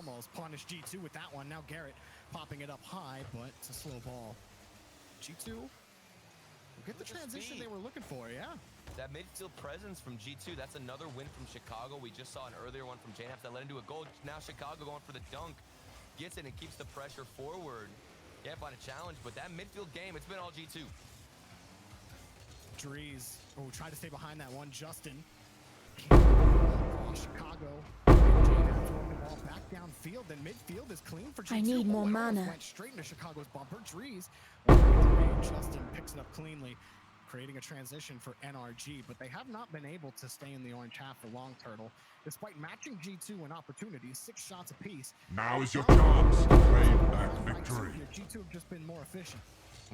almost punished G2 with that one. Now Garrett popping it up high, but it's a slow ball. G2 will get the transition they were looking for, yeah. That midfield presence from G2, that's another win from Chicago. We just saw an earlier one from JNAP that led into a goal. Now Chicago going for the dunk. Gets it and keeps the pressure forward. Can't find a challenge, but that midfield game, it's been all G2. Drees, tried to stay behind that one. Justin. Chicago. JNAP throwing the ball back downfield, and midfield is clean for G2. I need more mana. Went straight into Chicago's bumper. Drees. Justin picks it up cleanly, creating a transition for NRG, but they have not been able to stay in the orange half for long, Turtle. Despite matching G2 in opportunities, 6 shots apiece. Now is your chance to claim that victory. G2 have just been more efficient.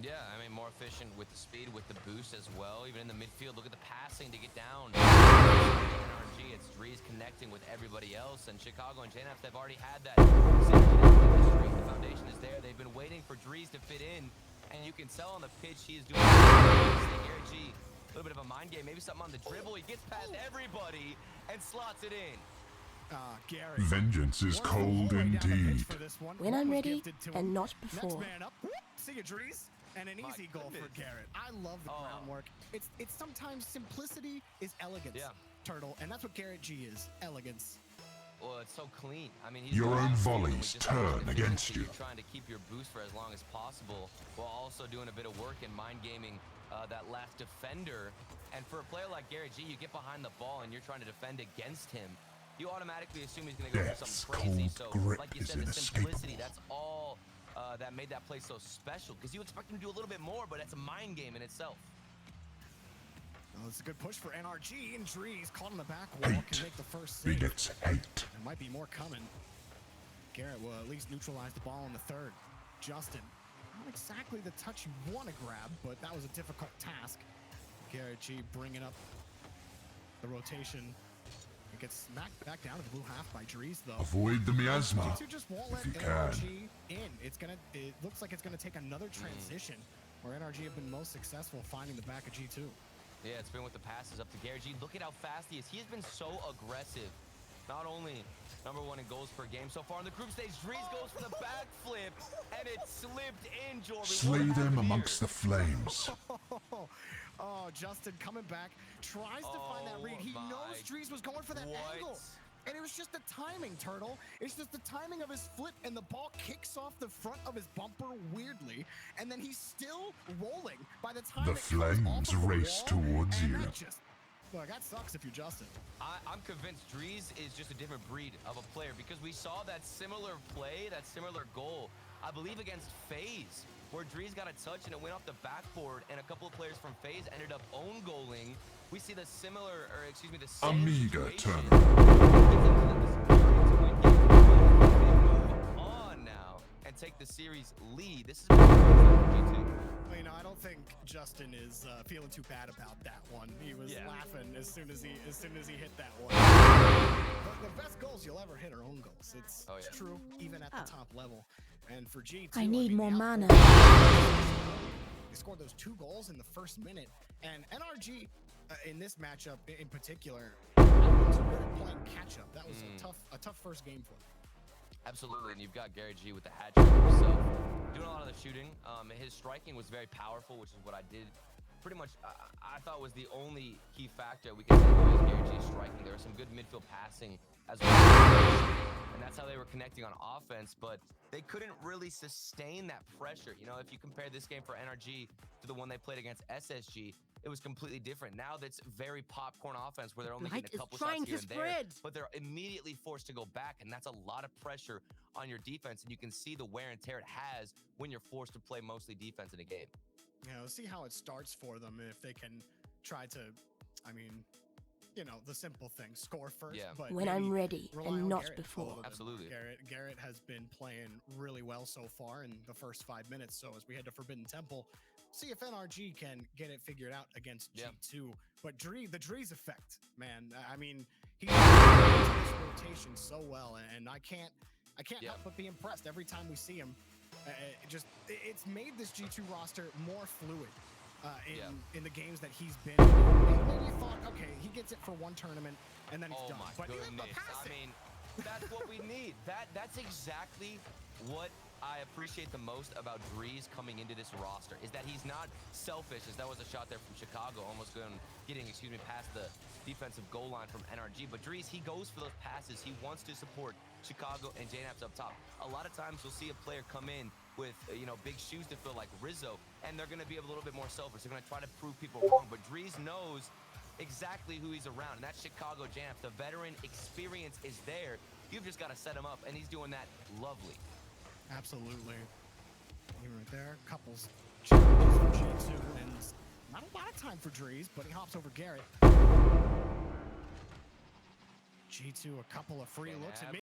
Yeah, I mean, more efficient with the speed, with the boost as well. Even in the midfield, look at the passing to get down. NRG, it's Drees connecting with everybody else, and Chicago and JNAP, they've already had that chemistry. The foundation is there. They've been waiting for Drees to fit in, and you can tell on the pitch he is doing Gary G, a little bit of a mind game, maybe something on the dribble. He gets past everybody and slots it in. Garrett. Vengeance is cold indeed. When I'm ready, and not before. Next man up. See you, Drees. And an easy goal for Garrett. I love the groundwork. It's sometimes simplicity is elegance, Turtle, and that's what Garrett G is, elegance. Well, it's so clean. I mean, your own volleys turn against you. Trying to keep your boost for as long as possible, while also doing a bit of work in mind gaming that last defender. And for a player like Garrett G, you get behind the ball and you're trying to defend against him. You automatically assume he's going to go for something crazy. So, like you said, the simplicity, that's all that made that play so special, because you expect him to do a little bit more, but it's a mind game in itself. Well, it's a good push for NRG, and Drees caught on the back wall, can make the first save. Begets 8. There might be more coming. Garrett will at least neutralize the ball in the third. Justin, not exactly the touch you want to grab, but that was a difficult task. Garrett G bringing up the rotation. It gets smacked back down to the blue half by Drees, though. Avoid the miasma just won't let if you NRG can. in. It looks like it's gonna take another transition where NRG have been most successful finding the back of G2. Yeah, it's been with the passes up to Garrett G. Look at how fast he is. He has been so aggressive. Not only #1 in goals per game so far in the group stage, Drees goes for the backflip, and it slipped in, Jordan. Slay them amongst the flames. Oh, Justin coming back, tries to find that read. He knows Drees was going for that angle. And it was just the timing, Turtle. It's just the timing of his flip, and the ball kicks off the front of his bumper weirdly, and then he's still rolling by the time the flames race towards you. Look, that sucks if you're Justin. I'm convinced Drees is just a different breed of a player, because we saw that similar play, that similar goal, I believe against FaZe, where Drees got a touch and it went off the backboard, and a couple of players from FaZe ended up own goaling. We see the similar, or excuse me, the same Amiga situation. Move on now and take the series lead. This is Well, you know, I don't think Justin is feeling too bad about that one. He was laughing as soon as he hit that one. But the best goals you'll ever hit are own goals. It's true even at the top level. And for G2, I need more mana. They scored those 2 goals in the first minute, and NRG in this matchup in particular, playing catch up. That was a tough first game for them. Absolutely, and you've got Garrett G with the hat trick himself, doing a lot of the shooting. His striking was very powerful, which is what I did. Pretty much, I thought was the only key factor we could take away is Garrett G's striking. There was some good midfield passing as well, and that's how they were connecting on offense, but they couldn't really sustain that pressure. You know, if you compare this game for NRG to the one they played against SSG, it was completely different. Now that's very popcorn offense where they're only getting a couple shots here and there, but they're immediately forced to go back, and that's a lot of pressure on your defense, and you can see the wear and tear it has when you're forced to play mostly defense in a game. You know, see how it starts for them if they can try to, I mean, you know, the simple thing, score first. But when I'm ready and not before. Absolutely. Garrett has been playing really well so far in the first 5 minutes. So as we head to Forbidden Temple, see if NRG can get it figured out against G2. But the Drees effect, man. I mean, he does this rotation so well, and I can't help but be impressed every time we see him. It's made this G2 roster more fluid in the games that he's been in. Maybe you thought, okay, he gets it for one tournament and then he's done. My but goodness. even the passing, I mean, That's what we need. That's exactly what I appreciate the most about Drees coming into this roster, is that he's not selfish, as that was a shot there from Chicago, almost getting past the defensive goal line from NRG. But Drees, he goes for those passes. He wants to support Chicago and JNAPS up top. A lot of times you'll see a player come in with, big shoes to fill like Rizzo, and they're going to be a little bit more selfish. They're going to try to prove people wrong. But Drees knows exactly who he's around, and that's Chicago JNAPS. The veteran experience is there. You've just got to set him up, and he's doing that lovely. Absolutely. Even right there, couples challenges for G2, and not a lot of time for Drees, but he hops over Garrett. G2, a couple of free looks, and